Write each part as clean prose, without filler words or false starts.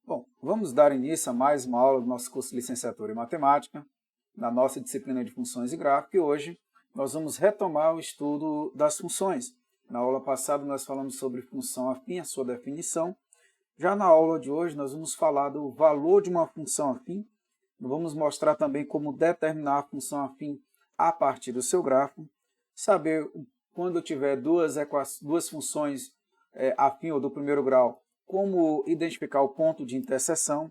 Bom, vamos dar início a mais uma aula do nosso curso de licenciatura em matemática, na nossa disciplina de funções e gráfico, e hoje nós vamos retomar o estudo das funções. Na aula passada nós falamos sobre função afim, a sua definição. Já na aula de hoje nós vamos falar do valor de uma função afim, vamos mostrar também como determinar a função afim a partir do seu gráfico, saber quando tiver duas funções afim ou do primeiro grau, como identificar o ponto de interseção.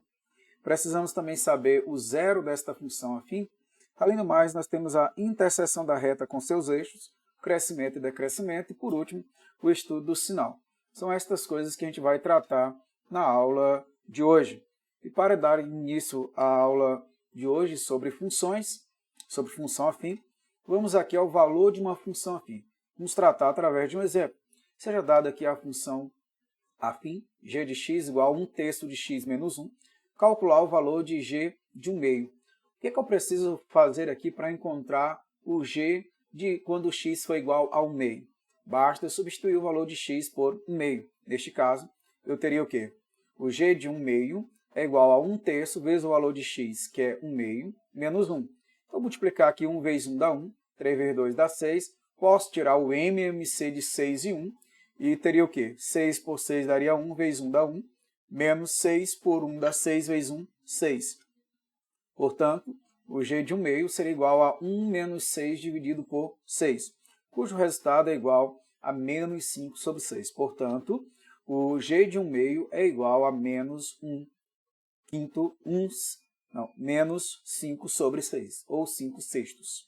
Precisamos também saber o zero desta função afim. Além do mais, nós temos a interseção da reta com seus eixos, crescimento e decrescimento, e por último, o estudo do sinal. São estas coisas que a gente vai tratar na aula de hoje. E para dar início à aula de hoje sobre funções, sobre função afim, vamos aqui ao valor de uma função afim. Vamos tratar através de um exemplo. Seja dada aqui a função afim, g de x igual a 1/3 de x menos 1, calcular o valor de g de 1/2. O que eu preciso fazer aqui para encontrar o g de quando x for igual a 1/2? Basta substituir o valor de x por 1/2. Neste caso, eu teria o quê? O g de 1/2 é igual a 1/3 vezes o valor de x, que é 1/2, menos 1. Então, multiplicar aqui 1 vezes 1 dá 1, 3 vezes 2 dá 6. Posso tirar o MMC de 6 e 1. E teria o quê? 6 por 6 daria 1, vezes 1 dá 1, menos 6 por 1 dá 6, vezes 1, 6. Portanto, o g de 1/2 seria igual a 1 menos 6 dividido por 6, cujo resultado é igual a menos 5 sobre 6. Portanto, o g de 1/2 é igual a menos menos 5 sobre 6, ou 5/6.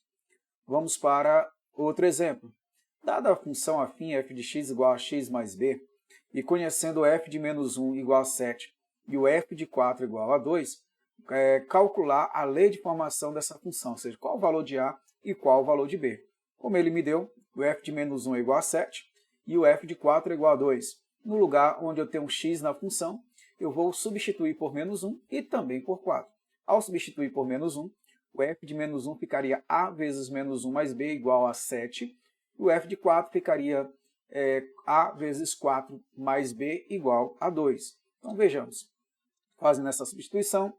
Vamos para outro exemplo. Dada a função afim f de x igual a x mais b, e conhecendo o f de menos 1 igual a 7 e o f de 4 igual a 2, calcular a lei de formação dessa função, ou seja, qual o valor de a e qual o valor de b. Como ele me deu, o f de menos 1 é igual a 7 e o f de 4 é igual a 2. No lugar onde eu tenho um x na função, eu vou substituir por menos 1 e também por 4. Ao substituir por menos 1, o f de menos 1 ficaria a vezes menos 1 mais b igual a 7, e o f de 4 ficaria a vezes 4 mais b igual a 2. Então vejamos, fazendo essa substituição,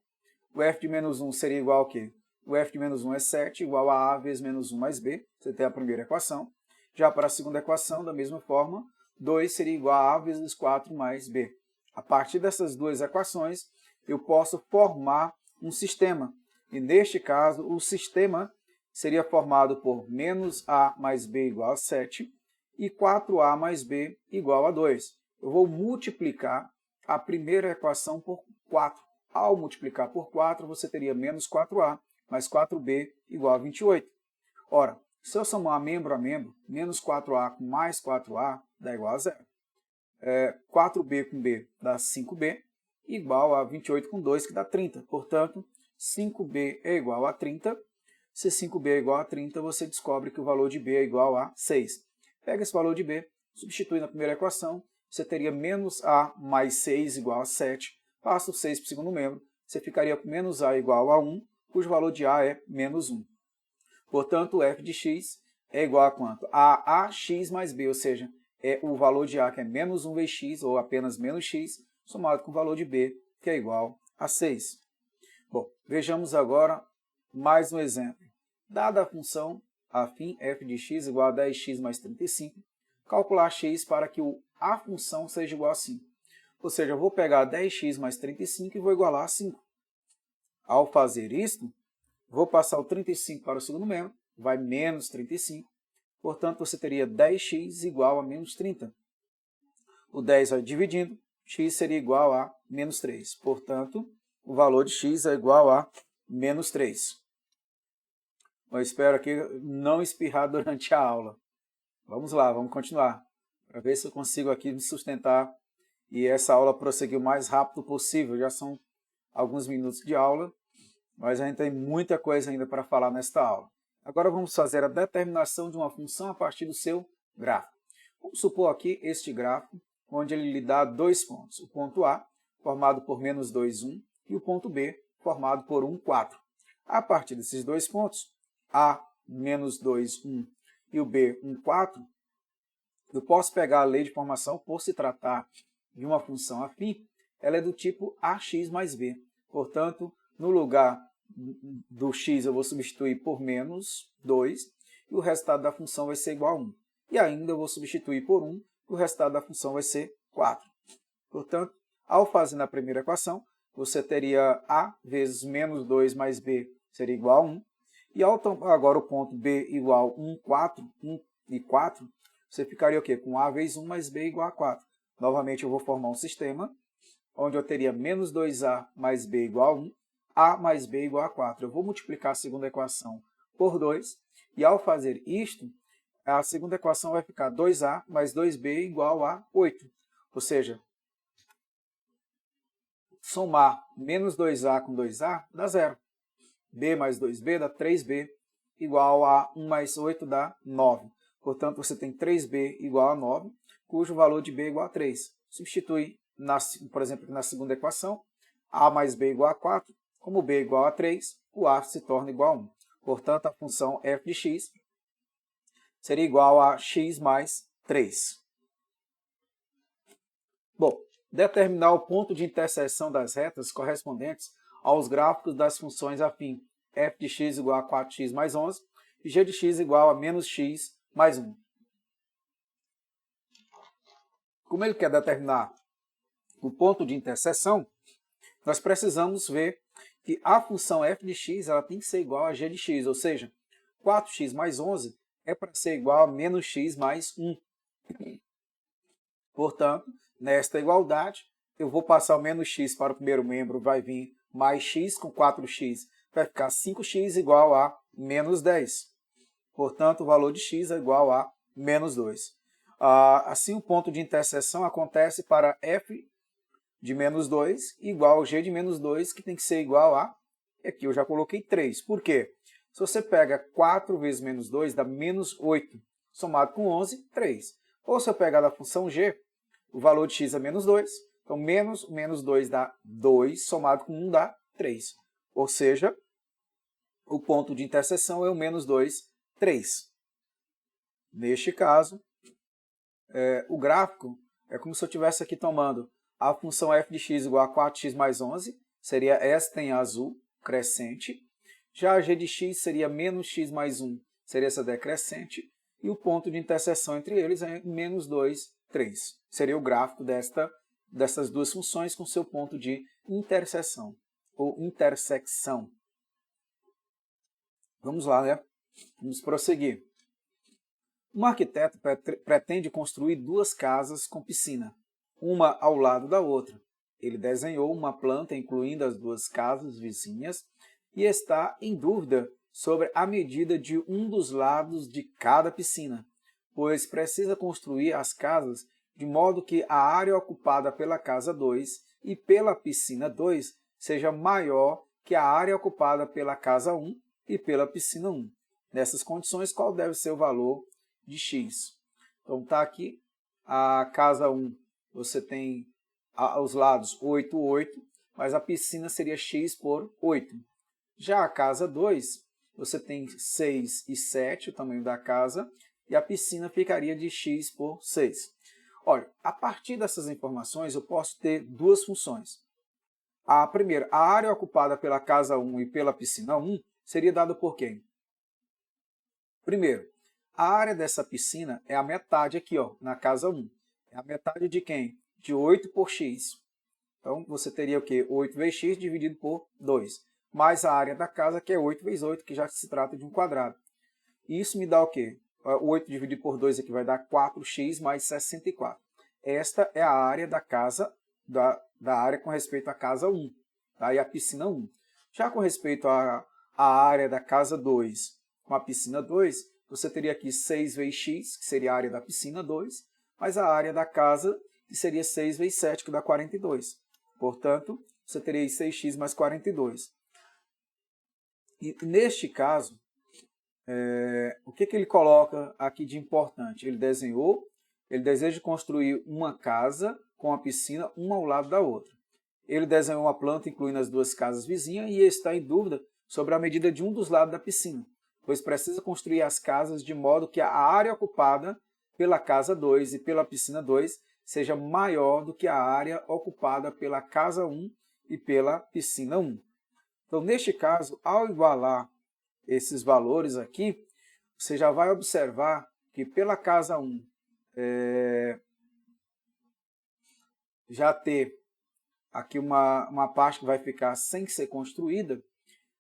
o f de menos 1 seria igual a quê? O f de menos 1 é 7, igual a vezes menos 1 mais b, você tem a primeira equação. Já para a segunda equação, da mesma forma, 2 seria igual a vezes 4 mais b. A partir dessas duas equações, eu posso formar um sistema. E neste caso, o sistema seria formado por menos a mais b igual a 7 e 4a mais b igual a 2. Eu vou multiplicar a primeira equação por 4. Ao multiplicar por 4, você teria menos 4a mais 4b igual a 28. Ora, se eu somar membro a membro, menos 4a com mais 4a dá igual a 0. 4b com b dá 5b, igual a 28 com 2, que dá 30. Portanto, 5b é igual a 30. Se 5b é igual a 30, você descobre que o valor de b é igual a 6. Pega esse valor de b, substitui na primeira equação, você teria menos a mais 6 igual a 7. Passa o 6 para o segundo membro, você ficaria com menos a igual a 1, cujo valor de a é menos 1. Portanto, o f de x é igual a quanto? A ax mais b, ou seja, é o valor de a que é menos 1 vezes x, ou apenas menos x, somado com o valor de b, que é igual a 6. Bom, vejamos agora mais um exemplo. Dada a função afim f de x igual a 10x mais 35, calcular x para que a função seja igual a 5. Ou seja, eu vou pegar 10x mais 35 e vou igualar a 5. Ao fazer isto, vou passar o 35 para o segundo membro, vai menos 35. Portanto, você teria 10x igual a menos 30. O 10 vai dividindo, x seria igual a menos 3. Portanto, o valor de x é igual a menos 3. Eu espero aqui não espirrar durante a aula. Vamos lá, vamos continuar. Para ver se eu consigo aqui me sustentar e essa aula prosseguir o mais rápido possível. Já são alguns minutos de aula, mas a gente tem muita coisa ainda para falar nesta aula. Agora vamos fazer a determinação de uma função a partir do seu gráfico. Vamos supor aqui este gráfico, onde ele lhe dá dois pontos. O ponto A, formado por menos 2, 1, e o ponto B, formado por 1, 4. A partir desses dois pontos, A, menos 2, 1 e o B, 1, 4, eu posso pegar a lei de formação por se tratar de uma função afim ela é do tipo ax mais b. Portanto, no lugar do x eu vou substituir por menos 2, e o resultado da função vai ser igual a 1. E ainda eu vou substituir por 1, e o resultado da função vai ser 4. Portanto, ao fazer na primeira equação, você teria a vezes menos 2 mais b seria igual a 1. E agora o ponto b igual a 1, 4, 1 e 4, você ficaria o quê? Com a vezes 1 mais b igual a 4. Novamente eu vou formar um sistema onde eu teria menos 2a mais b igual a 1, a mais b igual a 4. Eu vou multiplicar a segunda equação por 2, e ao fazer isto, a segunda equação vai ficar 2a mais 2b igual a 8. Ou seja, somar menos 2a com 2a dá 0. b mais 2b dá 3b, igual a 1 mais 8 dá 9. Portanto, você tem 3b igual a 9, cujo valor de b é igual a 3. Substitui, por exemplo, na segunda equação, a mais b igual a 4. Como b é igual a 3, o a se torna igual a 1. Portanto, a função f de x seria igual a x mais 3. Bom, determinar o ponto de interseção das retas correspondentes aos gráficos das funções afim f de x igual a 4x mais 11 e g de x igual a menos x mais 1. Como ele quer determinar o ponto de interseção, nós precisamos ver que a função f de x ela tem que ser igual a g de x, ou seja, 4x mais 11 é para ser igual a menos x mais 1. Portanto, nesta igualdade, eu vou passar o menos x para o primeiro membro, vai vir mais x com 4x, vai ficar 5x igual a menos 10. Portanto, o valor de x é igual a menos 2. Assim, o ponto de interseção acontece para f de menos 2 igual a g de menos 2, que tem que ser igual a, aqui eu já coloquei 3. Por quê? Se você pega 4 vezes menos 2, dá menos 8, somado com 11, 3. Ou se eu pegar da função g, o valor de x é menos 2, então menos 2 dá 2, somado com 1 dá 3. Ou seja, o ponto de interseção é o menos 2, 3. Neste caso, o gráfico é como se eu estivesse aqui tomando a função f de x igual a 4x mais 11, seria esta em azul, crescente. Já a g de x seria menos x mais 1, seria essa decrescente. E o ponto de interseção entre eles é menos 2, 3. Seria o gráfico dessas duas funções com seu ponto de interseção, ou intersecção. Vamos lá, né? Vamos prosseguir. Um arquiteto pretende construir duas casas com piscina, uma ao lado da outra. Ele desenhou uma planta incluindo as duas casas vizinhas e está em dúvida sobre a medida de um dos lados de cada piscina, pois precisa construir as casas de modo que a área ocupada pela casa 2 e pela piscina 2 seja maior que a área ocupada pela casa 1 e pela piscina 1. Nessas condições, qual deve ser o valor de x? Então está aqui a casa 1, você tem aos lados 8, 8, mas a piscina seria x por 8. Já a casa 2, você tem 6 e 7, o tamanho da casa, e a piscina ficaria de x por 6. Olha, a partir dessas informações eu posso ter duas funções. A primeira, a área ocupada pela casa 1 e pela piscina 1 seria dada por quem? Primeiro, a área dessa piscina é a metade aqui, ó, na casa 1. É a metade de quem? De 8 por x. Então, você teria o quê? 8 vezes x dividido por 2. Mais a área da casa, que é 8 vezes 8, que já se trata de um quadrado. E isso me dá o quê? 8 dividido por 2 aqui vai dar 4x mais 64. Esta é a área da casa, da área com respeito à casa 1, tá? E a piscina 1. Já com respeito à área da casa 2 com a piscina 2, você teria aqui 6 vezes x, que seria a área da piscina 2, mais a área da casa, que seria 6 vezes 7, que dá 42. Portanto, você teria 6x mais 42. E neste caso, o que ele coloca aqui de importante? Ele deseja construir uma casa com a piscina uma ao lado da outra. Ele desenhou uma planta incluindo as duas casas vizinhas e está em dúvida sobre a medida de um dos lados da piscina, pois precisa construir as casas de modo que a área ocupada pela casa 2 e pela piscina 2 seja maior do que a área ocupada pela casa 1 e pela piscina 1. Então, neste caso, ao igualar esses valores aqui, você já vai observar que pela casa 1 já ter aqui uma parte que vai ficar sem ser construída.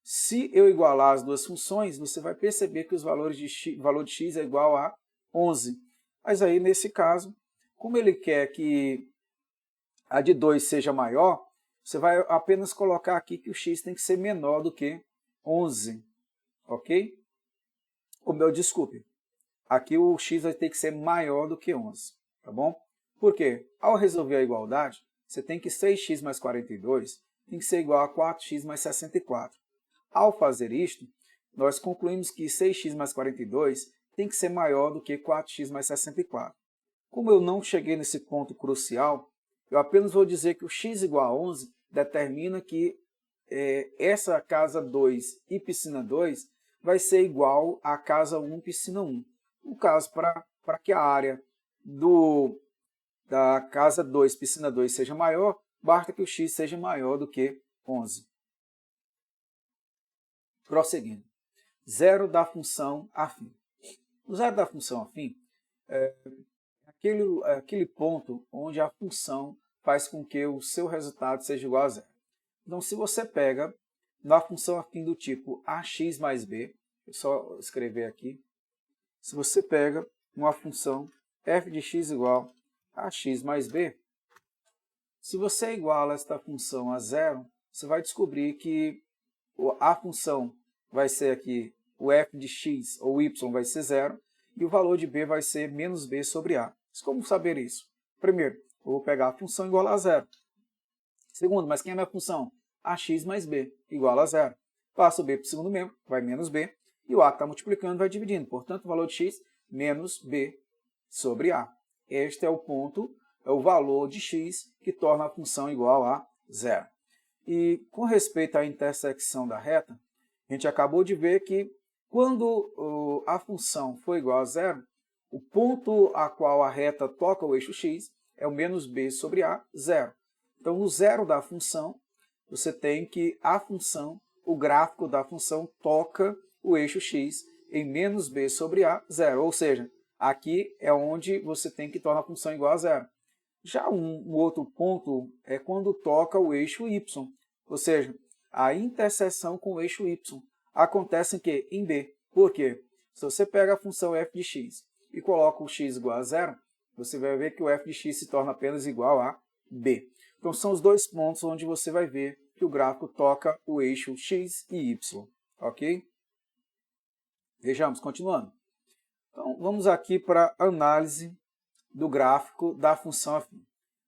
Se eu igualar as duas funções, você vai perceber que o valor de x é igual a 11. Mas aí, nesse caso, como ele quer que a de 2 seja maior, você vai apenas colocar aqui que o x tem que ser menor do que 11. Ok? Desculpe. Aqui o x vai ter que ser maior do que 11. Tá bom? Por quê? Ao resolver a igualdade, você tem que 6x mais 42 tem que ser igual a 4x mais 64. Ao fazer isto, nós concluímos que 6x mais 42 tem que ser maior do que 4x mais 64. Como eu não cheguei nesse ponto crucial, eu apenas vou dizer que o x igual a 11 determina que essa casa 2 e piscina 2 vai ser igual à casa 1 piscina 1. No caso, para que a área da casa 2 piscina 2 seja maior, basta que o x seja maior do que 11. Prosseguindo. Zero da função afim. O zero da função afim é aquele ponto onde a função faz com que o seu resultado seja igual a zero. Então, se você pega na função afim do tipo ax mais b, é só escrever aqui, se você pega uma função f de x igual a x mais b, se você iguala esta função a zero, você vai descobrir que a função vai ser aqui, o f de x ou y vai ser zero, e o valor de b vai ser menos b sobre a. Mas como saber isso? Primeiro, eu vou pegar a função igual a zero. Segundo, mas quem é a minha função? Ax mais b igual a zero. Passo o b para o segundo membro, vai menos b, e o a que está multiplicando vai dividindo. Portanto, o valor de x menos b sobre a. Este é o ponto, é o valor de x que torna a função igual a zero. E com respeito à intersecção da reta, a gente acabou de ver que quando a função for igual a zero, o ponto a qual a reta toca o eixo x é o menos b sobre a, zero. Então, no zero da função, você tem que o gráfico da função toca o eixo x em menos b sobre a, zero. Ou seja, aqui é onde você tem que tornar a função igual a zero. Já um outro ponto é quando toca o eixo y, ou seja, a interseção com o eixo y acontece em quê? Em b. Por quê? Se você pega a função f de x e coloca o x igual a zero, você vai ver que o f de x se torna apenas igual a b. Então, são os dois pontos onde você vai ver que o gráfico toca o eixo x e y. Ok? Vejamos, continuando. Então, vamos aqui para a análise do gráfico da função afim.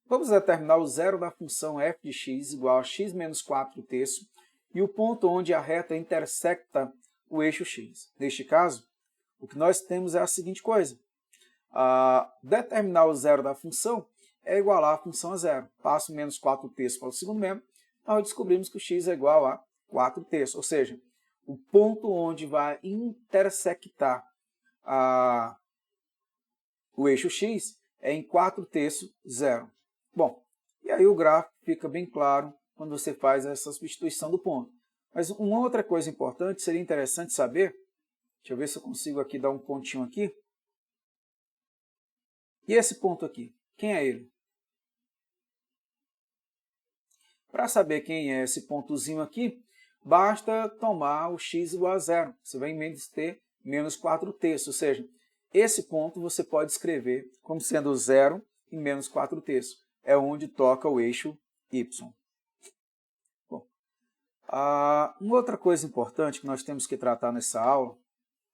Vamos determinar o zero da função f de x igual a x menos 4/3 e o ponto onde a reta intersecta o eixo x. Neste caso, o que nós temos é a seguinte coisa. Determinar o zero da função é igualar a função a zero. Passo menos 4/3 para o segundo membro, nós descobrimos que o x é igual a 4/3, ou seja, o ponto onde vai intersectar o eixo x é em 4/3, zero. Bom, e aí o gráfico fica bem claro quando você faz essa substituição do ponto. Mas uma outra coisa importante, seria interessante saber, deixa eu ver se eu consigo aqui dar um pontinho aqui. E esse ponto aqui, quem é ele? Para saber quem é esse pontozinho aqui, basta tomar o x igual a zero. Você vai em vez de ter menos 4/3, ou seja, esse ponto você pode escrever como sendo 0 e menos 4/3. É onde toca o eixo y. Bom, uma outra coisa importante que nós temos que tratar nessa aula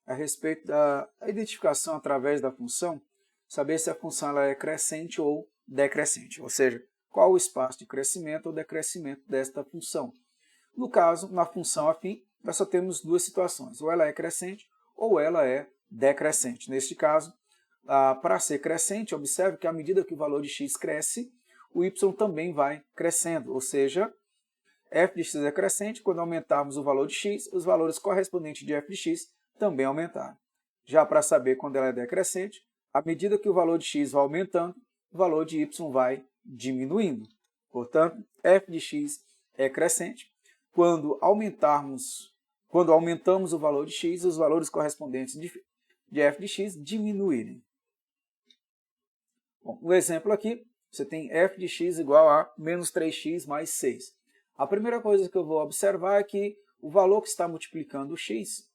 é a respeito da identificação através da função, saber se a função ela é crescente ou decrescente, ou seja, qual o espaço de crescimento ou decrescimento desta função. No caso, na função afim, nós só temos duas situações, ou ela é crescente ou ela é decrescente. Neste caso, para ser crescente, observe que à medida que o valor de x cresce, o y também vai crescendo, ou seja, f de x é crescente, quando aumentarmos o valor de x, os valores correspondentes de f de x também aumentaram. Já para saber quando ela é decrescente, à medida que o valor de x vai aumentando, o valor de y vai diminuindo. Portanto, f de x é crescente. Quando aumentamos o valor de x, os valores correspondentes de f de x diminuírem. Bom, um exemplo aqui, você tem f de x igual a menos 3x mais 6. A primeira coisa que eu vou observar é que o valor que está multiplicando o x,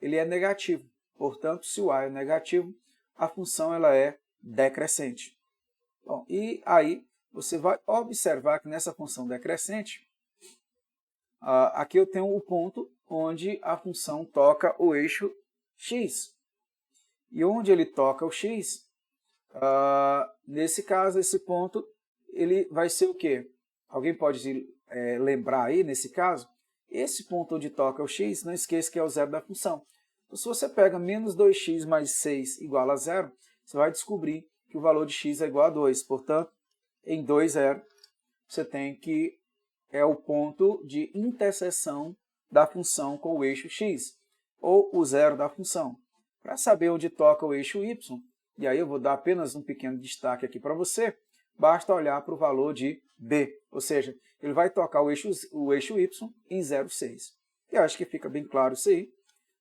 ele é negativo. Portanto, se o a é negativo, a função ela é decrescente. Bom, e aí você vai observar que nessa função decrescente, aqui eu tenho o ponto onde a função toca o eixo x. E onde ele toca o x, nesse caso, esse ponto, ele vai ser o quê? Alguém pode lembrar aí, nesse caso? Esse ponto onde toca o x, não esqueça que é o zero da função. Então, se você pega menos 2x mais 6 igual a zero, você vai descobrir que o valor de x é igual a 2. Portanto, em 2, 0, você tem que é o ponto de interseção da função com o eixo x, ou o zero da função. Para saber onde toca o eixo y, e aí eu vou dar apenas um pequeno destaque aqui para você, basta olhar para o valor de b, ou seja, ele vai tocar o eixo y em 0,6. Eu acho que fica bem claro isso aí.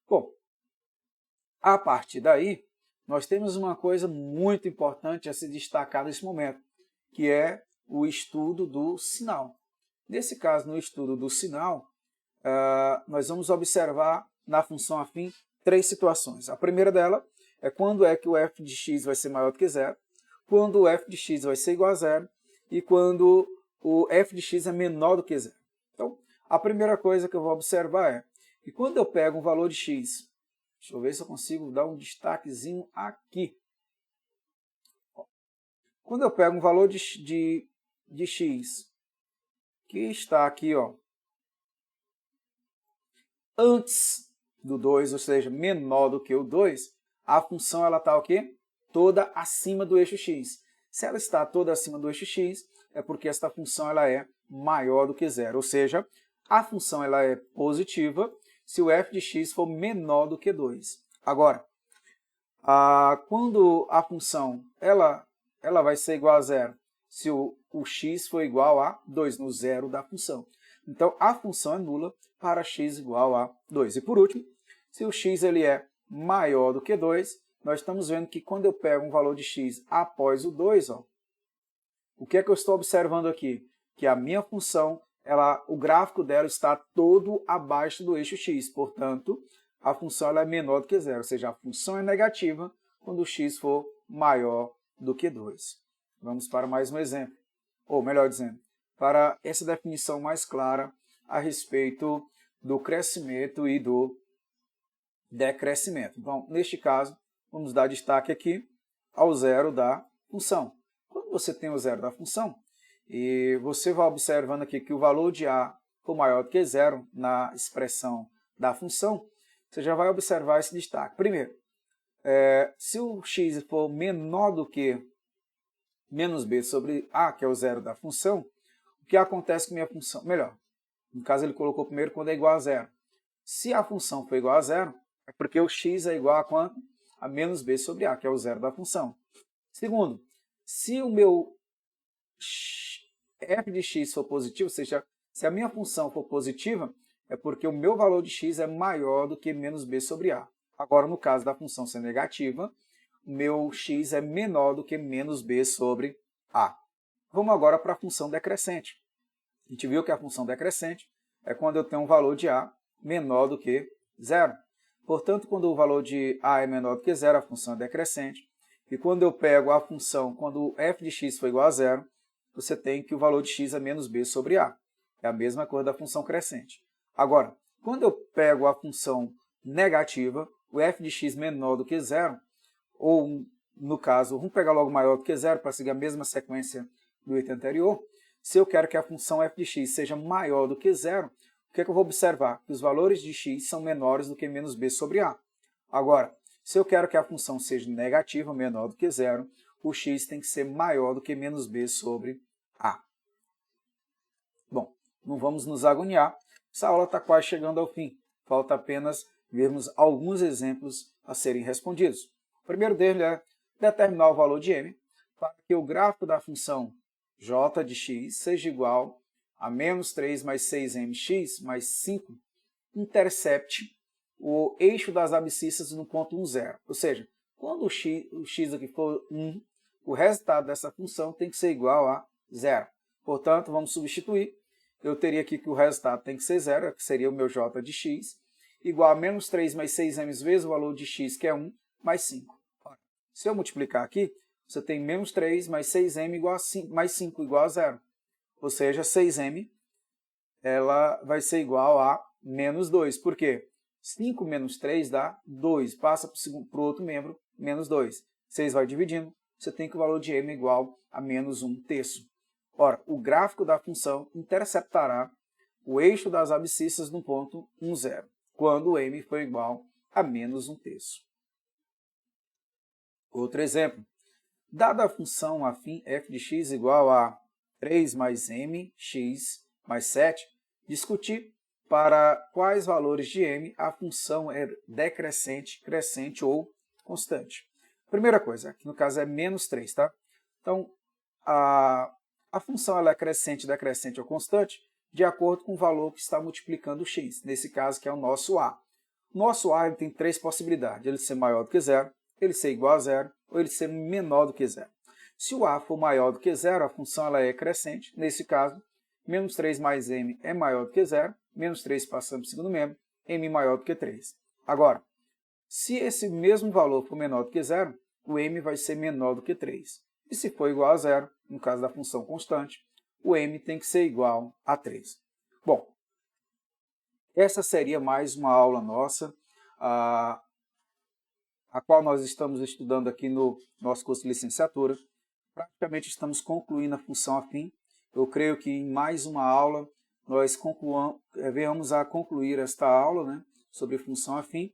Bom, a partir daí, nós temos uma coisa muito importante a se destacar nesse momento, que é o estudo do sinal. Nesse caso, no estudo do sinal, nós vamos observar na função afim 3 situações. A primeira dela é quando é que o f de x vai ser maior do que zero, quando o f de x vai ser igual a zero e quando o f de x é menor do que zero. Então, a primeira coisa que eu vou observar é que quando eu pego um valor de x, deixa eu ver se eu consigo dar um destaquezinho aqui. Quando eu pego um valor de x, que está aqui, ó, antes do 2, ou seja, menor do que o 2, a função está o quê? Toda acima do eixo x. Se ela está toda acima do eixo x, é porque esta função ela é maior do que zero, ou seja, a função ela é positiva se o f de x for menor do que 2. Agora, quando a função ela vai ser igual a zero se o x for igual a 2, no zero da função. Então, a função é nula para x igual a 2. E por último, se o x ele é maior do que 2, nós estamos vendo que quando eu pego um valor de x após o 2, ó, o que é que eu estou observando aqui? Que a minha função, o gráfico dela está todo abaixo do eixo x. Portanto, a função ela é menor do que zero, ou seja, a função é negativa quando o x for maior do que 2. Vamos para mais um exemplo, ou melhor dizendo, para essa definição mais clara a respeito do crescimento e do decrescimento. Então, neste caso, vamos dar destaque aqui ao zero da função. Quando você tem o zero da função, e você vai observando aqui que o valor de a for maior do que zero na expressão da função, você já vai observar esse destaque. Primeiro, se o x for menor do que menos b sobre a, que é o zero da função, o que acontece com a minha função? Melhor, no caso ele colocou primeiro quando é igual a zero. Se a função for igual a zero, é porque o x é igual a quanto? A menos b sobre a, que é o zero da função. Segundo, se o meu f de x for positivo, ou seja, se a minha função for positiva, é porque o meu valor de x é maior do que menos b sobre a. Agora, no caso da função ser negativa, o meu x é menor do que menos b sobre a. Vamos agora para a função decrescente. A gente viu que a função decrescente é quando eu tenho um valor de a menor do que zero. Portanto, quando o valor de a é menor do que zero, a função é decrescente. E quando eu pego a função, quando o f de x for igual a zero, você tem que o valor de x é menos b sobre a. É a mesma coisa da função crescente. Agora, quando eu pego a função negativa, o f de x menor do que zero, ou no caso, vamos pegar logo maior do que zero para seguir a mesma sequência do item anterior. Se eu quero que a função f de x seja maior do que zero, o que é que eu vou observar? Que os valores de x são menores do que menos b sobre a. Agora, se eu quero que a função seja negativa, menor do que zero, o x tem que ser maior do que menos b sobre a. Bom, não vamos nos agoniar. Essa aula está quase chegando ao fim. Falta apenas vermos alguns exemplos a serem respondidos. O primeiro deles é determinar o valor de m para que o gráfico da função j de x seja igual a menos 3 mais 6mx mais 5, intercepte o eixo das abscissas no ponto 1, 0. Ou seja, quando o x aqui for 1, o resultado dessa função tem que ser igual a 0. Portanto, vamos substituir. Eu teria aqui que o resultado tem que ser 0, que seria o meu j de x, igual a menos 3 mais 6m vezes o valor de x, que é 1, mais 5. Se eu multiplicar aqui, você tem menos 3 mais 6m igual a 5, mais 5 igual a 0. Ou seja, 6m ela vai ser igual a menos 2. Por quê? 5 menos 3 dá 2. Passa para o outro membro, menos 2. 6 vai dividindo, você tem que o valor de m é igual a menos 1 terço. Ora, o gráfico da função interceptará o eixo das abscissas no ponto 1, 0, quando m for igual a menos 1 terço. Outro exemplo. Dada a função afim f de x igual a 3 mais mx mais 7, discutir para quais valores de m a função é decrescente, crescente ou constante. Primeira coisa, aqui no caso é menos 3, tá? Então, a função ela é crescente, decrescente ou constante de acordo com o valor que está multiplicando o x, nesse caso que é o nosso a. O nosso a ele tem três possibilidades, ele ser maior do que zero, ele ser igual a zero ou ele ser menor do que zero. Se o a for maior do que zero, a função ela é crescente, nesse caso, menos 3 mais m é maior do que zero, menos 3 passando para o segundo membro, m maior do que 3. Agora, se esse mesmo valor for menor do que zero, o m vai ser menor do que 3. E se for igual a zero, no caso da função constante, o m tem que ser igual a 3. Bom, essa seria mais uma aula nossa, a qual nós estamos estudando aqui no nosso curso de licenciatura. Praticamente estamos concluindo a função afim. Eu creio que em mais uma aula nós venhamos a concluir esta aula, né, sobre função afim.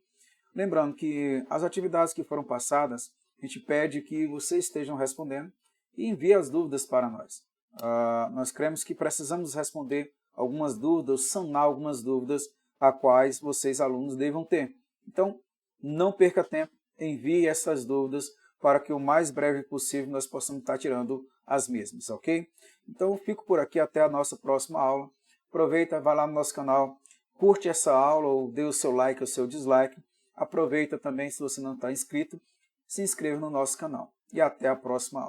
Lembrando que as atividades que foram passadas, a gente pede que vocês estejam respondendo e envie as dúvidas para nós. Nós cremos que precisamos responder algumas dúvidas, sanar algumas dúvidas a quais vocês, alunos, devam ter. Então, não perca tempo, envie essas dúvidas para que o mais breve possível nós possamos estar tirando as mesmas, ok? Então, eu fico por aqui até a nossa próxima aula. Aproveita, vai lá no nosso canal, curte essa aula ou dê o seu like ou o seu dislike. Aproveita também, se você não está inscrito, se inscreva no nosso canal. E até a próxima aula.